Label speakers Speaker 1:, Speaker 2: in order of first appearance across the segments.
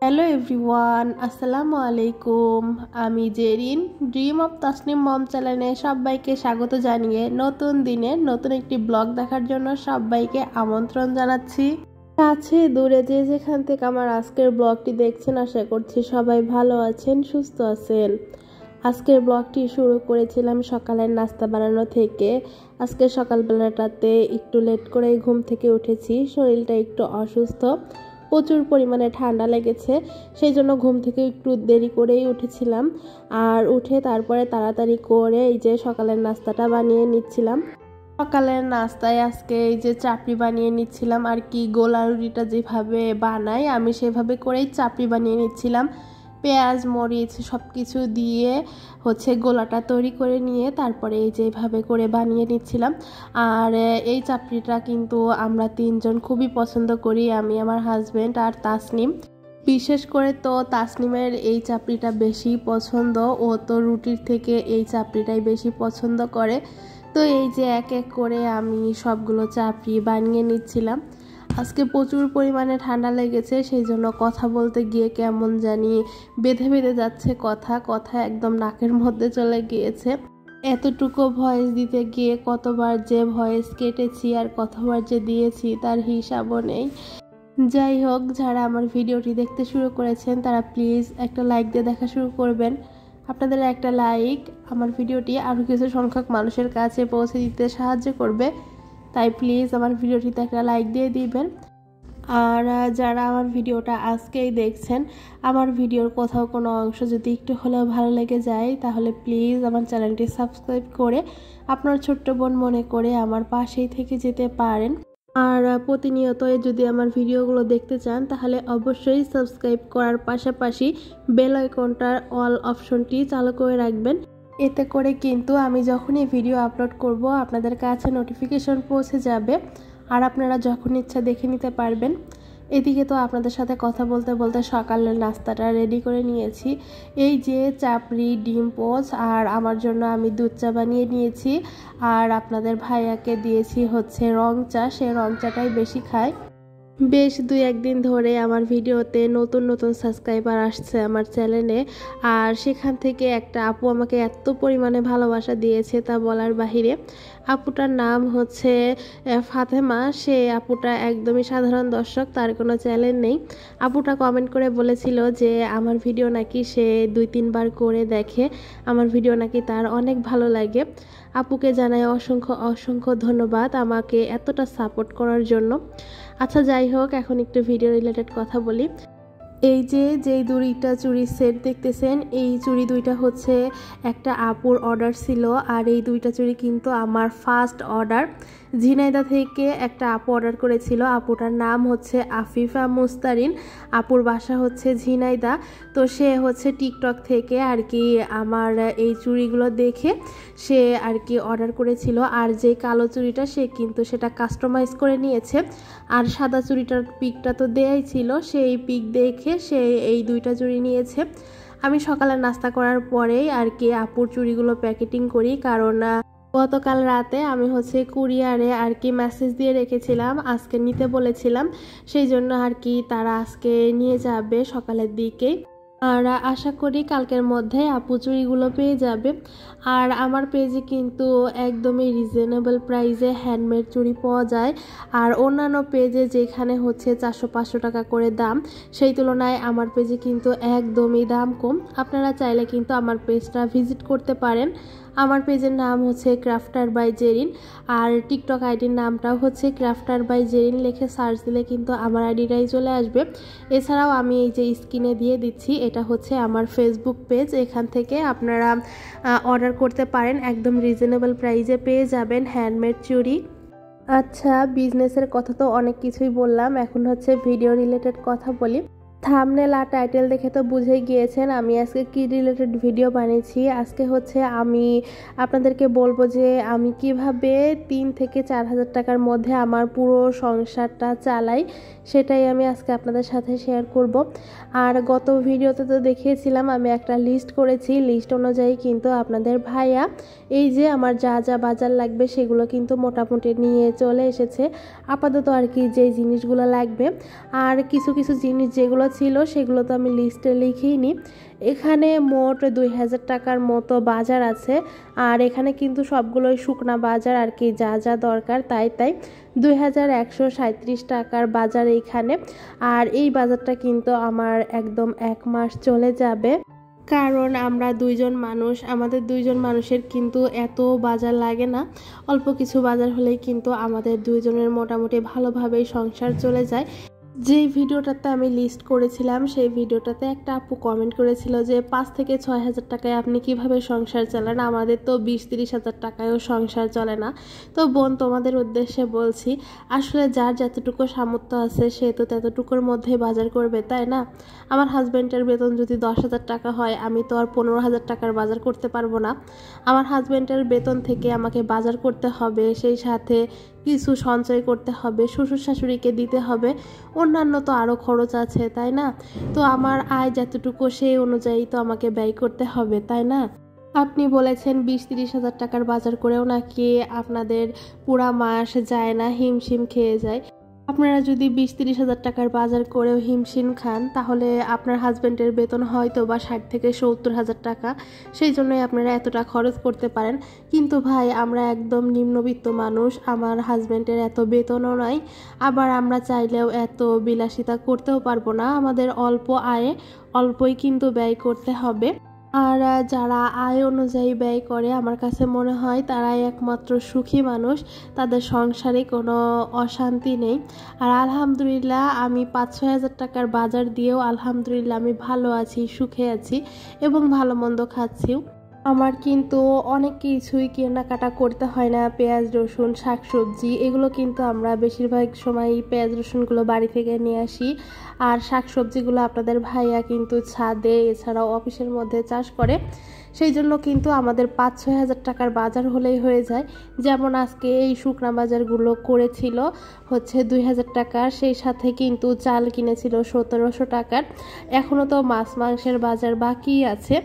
Speaker 1: Hello everyone, আসসালামু আলাইকুম। আমি জেরিন, ড্রিম অফ তাসনিম মম চ্যানেলে সবাইকে স্বাগত জানিয়ে নতুন দিনে নতুন একটি ব্লগ দেখার জন্য সবাইকে আমন্ত্রণ জানাচ্ছি। কাছে দূরে যে যেখান থেকে আমার আজকের ব্লগটি দেখছেন, আশা করছি সবাই ভালো আছেন, সুস্থ আছেন। আজকের ব্লগটি শুরু করেছিলাম সকালের নাস্তা বানানো থেকে। আজকে সকালবেলাটাতে একটু লেট করে ঘুম থেকে উঠেছি, শরীরটা একটু অসুস্থ, প্রচুর পরিমাণে ঠান্ডা লেগেছে, সেই জন্য ঘুম থেকে একটু দেরি করেই উঠেছিলাম। আর উঠে তারপরে তাড়াতাড়ি করে এই যে সকালের নাস্তাটা বানিয়ে নিচ্ছিলাম। সকালের নাস্তায় আজকে এই যে চাপড়ি বানিয়ে নিচ্ছিলাম আর কি। গোলা রুটিটা যেভাবে বানাই আমি সেভাবে করেই চাপড়ি বানিয়ে নিচ্ছিলাম। পেঁয়াজ মরিচ সব কিছু দিয়ে গোলাটা তৈরি করে নিয়ে তারপরে এই যেভাবে করে বানিয়ে নিচ্ছিলাম। আর এই চাপড়িটা কিন্তু আমরা তিনজন খুবই পছন্দ করি, আমি, আমার হাজব্যান্ড আর তাসনিম। বিশেষ করে তো তাসনিমের এই চাপড়িটা বেশি পছন্দ, ও তো রুটির থেকে এই চাপড়িটাই বেশি পছন্দ করে। তো এই যে এক এক করে আমি সবগুলো চাপড়ি বানিয়ে নিচ্ছিলাম। আজকে প্রচুর পরিমাণে ঠান্ডা লেগেছে, সেই জন্য কথা বলতে গিয়ে কেমন জানি বেঁধে বেঁধে যাচ্ছে কথা একদম নাকের মধ্যে চলে গিয়েছে। এতটুকু ভয়েস দিতে গিয়ে কতবার যে ভয়েস কেটেছি আর কতবার যে দিয়েছি তার হিসাবও নেই। যাই হোক, যারা আমার ভিডিওটি দেখতে শুরু করেছেন তারা প্লিজ একটা লাইক দিয়ে দেখা শুরু করবেন। আপনাদের একটা লাইক আমার ভিডিওটি আরও কিছু সংখ্যক মানুষের কাছে পৌঁছে দিতে সাহায্য করবে, তাই প্লিজ আমার ভিডিওটিতে একটা লাইক দিয়ে দিবেন। আর যারা আমার ভিডিওটা আজকেই দেখছেন, আমার ভিডিওর কোথাও কোনো অংশ যদি একটু হলেও ভালো লেগে যায় তাহলে প্লিজ আমার চ্যানেলটি সাবস্ক্রাইব করে আপনার ছোট্ট বোন মনে করে আমার পাশেই থেকে যেতে পারেন। আর প্রতিনিয়ত যদি আমার ভিডিওগুলো দেখতে চান তাহলে অবশ্যই সাবস্ক্রাইব করার পাশাপাশি বেল আইকনটার অল অপশনটি চালু করে রাখবেন। এতে করে কিন্তু আমি যখনই ভিডিও আপলোড করব আপনাদের কাছে নোটিফিকেশন পৌঁছে যাবে আর আপনারা যখন ইচ্ছা দেখে নিতে পারবেন। এদিকে তো আপনাদের সাথে কথা বলতে বলতে সকালের নাস্তাটা রেডি করে নিয়েছি। এই যে চাপড়ি, ডিম পোচ আর আমার জন্য আমি দুধ চা বানিয়ে নিয়েছি। আর আপনাদের ভাইয়াকে দিয়েছি রং চা, সে রং চাটাই বেশি খায়। বেশ 2-1 দিন ধরে আমার ভিডিওতে নতুন নতুন সাবস্ক্রাইবার আসছে আমার চ্যানেলে। আর সেখান থেকে একটা আপু আমাকে এত পরিমাণে ভালোবাসা দিয়েছে তা বলার বাহিরে। আপুটার নাম ফাতেমা। সে আপুটা একদমই সাধারণ দর্শক, তার কোনো চ্যানেল নেই। আপুটা কমেন্ট করে বলেছিল যে আমার ভিডিও নাকি সে 2-3 বার করে দেখে, আমার ভিডিও নাকি তার অনেক ভালো লাগে। আপুকে জানাই অসংখ্য অসংখ্য ধন্যবাদ আমাকে এতটা সাপোর্ট করার জন্য। আচ্ছা যাই হোক, এখন একটু ভিডিও রিলেটেড কথা বলি। এই যে দুইটা চুড়ির সেট দেখতেছেন, এই চুড়ি দুইটা একটা আপুর অর্ডার ছিল। আর এই দুইটা চুড়ি কিন্তু আমার ফার্স্ট অর্ডার। ঝিনাইদা থেকে একটা আপু অর্ডার করেছিল, আপুটার নাম আফিফা মুস্তারিন। আপুর বাসা ঝিনাইদা। তো সে টিকটক থেকে আর কি আমার এই চুড়িগুলো দেখে সে আর কি অর্ডার করেছিল। আর যে কালো চুড়িটা সে কিন্তু সেটা কাস্টমাইজ করে নিয়েছে। আর সাদা চুড়িটার পিকটা তো দেয়াই ছিল, সেই পিক দেখে সে এই দুইটা চুড়ি নিয়েছে। আমি সকালে নাস্তা করার পরেই আর কি আপুর চুড়িগুলো প্যাকেটিং করি, কারণ গতকাল রাতে আমি কুরিয়ারে আর কি মেসেজ দিয়ে রেখেছিলাম, আজকে নিতে বলেছিলাম, সেই জন্য আর কি তারা আজকে নিয়ে যাবে সকালের দিকেই। আর আশা করি কালকের মধ্যে আপু চুড়িগুলো পেয়ে যাবে। আর আমার পেজে কিন্তু একদমই রিজনেবল প্রাইসে হ্যান্ডমেড চুড়ি পাওয়া যায়। আর অন্যান্য পেজে যেখানে 400-500 টাকা করে দাম, সেই তুলনায় আমার পেজে কিন্তু একদমই দাম কম। আপনারা চাইলে কিন্তু আমার পেজটা ভিজিট করতে পারেন। আমার পেজের নাম crafter by Zerin, R TikTok আইডির নামটাও ক্রাফটার বাই জেরিন। লিখে সার্চ দিলে কিন্তু আমার আইডিটাই চলে আসবে। এছাড়াও আমি এই যে স্ক্রিনে দিয়ে দিচ্ছি, এটা আমার ফেসবুক পেজ, এখান থেকে আপনারা অর্ডার করতে পারেন, একদম রিজনেবল প্রাইসে পেয়ে যাবেন হ্যান্ডমেড চুড়ি। আচ্ছা, বিজনেসের কথা তো অনেক কিছুই বললাম, এখন ভিডিও রিলেটেড কথা বলি। থাম্বনেল আর টাইটেল দেখে তো বুঝেই গিয়েছেন আমি আজকে কি রিলেটেড ভিডিও বানিয়েছি। আজকে আমি আপনাদেরকে বলবো যে আমি কিভাবে 3 থেকে 4 হাজার টাকার মধ্যে আমার পুরো সংসারটা চালাই, সেটাই আমি আজকে আপনাদের সাথে শেয়ার করব। আর গত ভিডিওতে তো দেখিয়েছিলাম আমি একটা লিস্ট করেছি, লিস্ট অনুযায়ী কিন্তু আপনাদের ভাইয়া এই যে আমার যা যা বাজার লাগবে সেগুলো কিন্তু মোটামুটি নিয়ে চলে এসেছে। আপাতত আর কি যে জিনিসগুলো লাগবে, আর কিছু কিছু জিনিস যেগুলো যেগুলো ছিল সেগুলো তো আমি লিস্টে লিখিনি। এখানে মোট 2000 টাকার মতো বাজার আছে, আর এখানে কিন্তু সবগুলোই শুকনা বাজার আর কি, যা যা দরকার তাই 2137 টাকার বাজার এইখানে। আর এই বাজারটা কিন্তু আমার একদম 1 মাস চলে যাবে, কারণ আমরা দুইজন মানুষ, আমাদের দুইজন মানুষের কিন্তু এত বাজার লাগে না। অল্প কিছু বাজার হলেই কিন্তু আমাদের দুইজনের মোটামুটি ভালোভাবেই সংসার চলে যায়। যেই ভিডিওটাতে আমি লিস্ট করেছিলাম সেই ভিডিওটাতে একটা আপু কমেন্ট করেছিল যে 5 থেকে 6 হাজার টাকায় আপনি কিভাবে সংসার চালান, আমাদের তো 20-30 হাজার টাকায়ও সংসার চলে না। তো বোন, তোমাদের উদ্দেশ্যে বলছি, আসলে যার যতটুকু সামর্থ্য আছে সে তো ততটুকুর মধ্যে বাজার করবে, তাই না? আমার হাজব্যান্ডের বেতন যদি 10 হাজার টাকা হয়, আমি তো আর 15 হাজার টাকার বাজার করতে পারবো না। আমার হাজব্যান্ডের বেতন থেকে আমাকে বাজার করতে হবে, সেই সাথে কিছু সঞ্চয় করতে হবে, শ্বশুর শাশুড়িকে দিতে হবে, অন্যান্য তো আরও খরচ আছে, তাই না? তো আমার আয় যতটুকু সেই অনুযায়ী তো আমাকে ব্যয় করতে হবে, তাই না? আপনি বলেছেন 20-30 হাজার টাকার বাজার করেও নাকি আপনাদের পুরা মাস যায় না, হিমশিম খেয়ে যায়। আপনারা যদি 20-30 হাজার টাকার বাজার করেও হিমশিম খান, তাহলে আপনার হাজব্যান্ডের বেতন হয়তো বা 60 থেকে 70 হাজার টাকা, সেই জন্যই আপনারা এতটা খরচ করতে পারেন। কিন্তু ভাই, আমরা একদম নিম্নবিত্ত মানুষ, আমার হাজব্যান্ডের এত বেতনও নয়, আবার আমরা চাইলেও এত বিলাসিতা করতেও পারবো না। আমাদের অল্প আয়ে অল্পই কিন্তু ব্যয় করতে হবে। আর যারা আয় অনুযায়ী ব্যয় করে, আমার কাছে মনে হয় তারাই একমাত্র সুখী মানুষ, তাদের সংসারে কোনো অশান্তি নেই। আর আলহামদুলিল্লাহ, আমি 5-6 হাজার টাকার বাজার দিয়েও আলহামদুলিল্লাহ আমি ভালো আছি, সুখে আছি এবং ভালো মন্দ খাচ্ছিও। আমার কিন্তু অনেক কিছুই কেনাকাটা করতে হয় না, পেঁয়াজ রসুন শাকসবজি এগুলো কিন্তু আমরা বেশিরভাগ সময় পেঁয়াজ রসুনগুলো বাড়ি থেকে নিয়ে আসি, আর শাকসবজিগুলো আপনাদের ভাইয়া কিন্তু ছাদে এছাড়াও অফিসের মধ্যে চাষ করে, সেই জন্য কিন্তু আমাদের 5-6 হাজার টাকার বাজার হলেই হয়ে যায়। যেমন আজকে এই শুকনা বাজারগুলো করেছিল হচ্ছে 2000 টাকার, সেই সাথে কিন্তু চাল কিনেছিল 1700 টাকার, এখনও তো মাছ মাংসের বাজার বাকি আছে।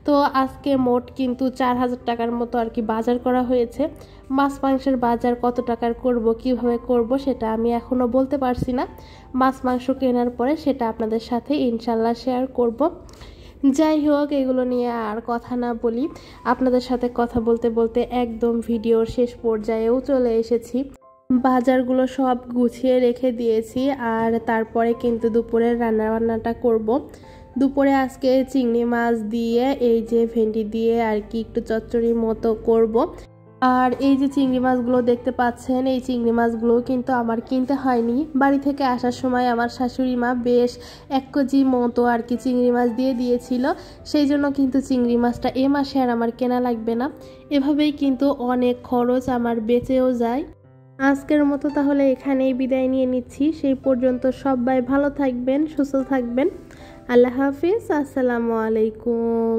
Speaker 1: তো আজকে মোট কিন্তু 4000 টাকার মতো আর কি বাজার করা হয়েছে। মাছ মাংসের বাজার কত টাকার করব, কিভাবে করব সেটা আমি এখনও বলতে পারছি না। মাছ মাংস কেনার পরে সেটা আপনাদের সাথে ইনশাল্লাহ শেয়ার করব। যাই হোক, এগুলো নিয়ে আর কথা না বলি, আপনাদের সাথে কথা বলতে বলতে একদম ভিডিওর শেষ পর্যায়েও চলে এসেছি। বাজারগুলো সব গুছিয়ে রেখে দিয়েছি, আর তারপরে কিন্তু দুপুরের রান্নাবান্নাটা করব। দুপুরে আজকে চিংড়ি মাছ দিয়ে এই যে ভেন্ডি দিয়ে আর কি একটু চচ্চড়ির মতো করব। আর এই যে চিংড়ি মাছগুলো দেখতে পাচ্ছেন, এই চিংড়ি মাছগুলো কিন্তু আমার কিনতে হয়নি, বাড়ি থেকে আসার সময় আমার শাশুড়ি মা বেশ 1 কেজি মতো আর কি চিংড়ি মাছ দিয়ে দিয়েছিল, সেই জন্য কিন্তু চিংড়ি মাছটা এ মাসে আর আমার কেনা লাগবে না। এভাবেই কিন্তু অনেক খরচ আমার বেঁচেও যায়। আজকের মতো তাহলে এখানেই বিদায় নিয়ে নিচ্ছি, সেই পর্যন্ত সবাই ভালো থাকবেন, সুস্থ থাকবেন। আল্লাহ হাফিজ, আসসালামু আলাইকুম।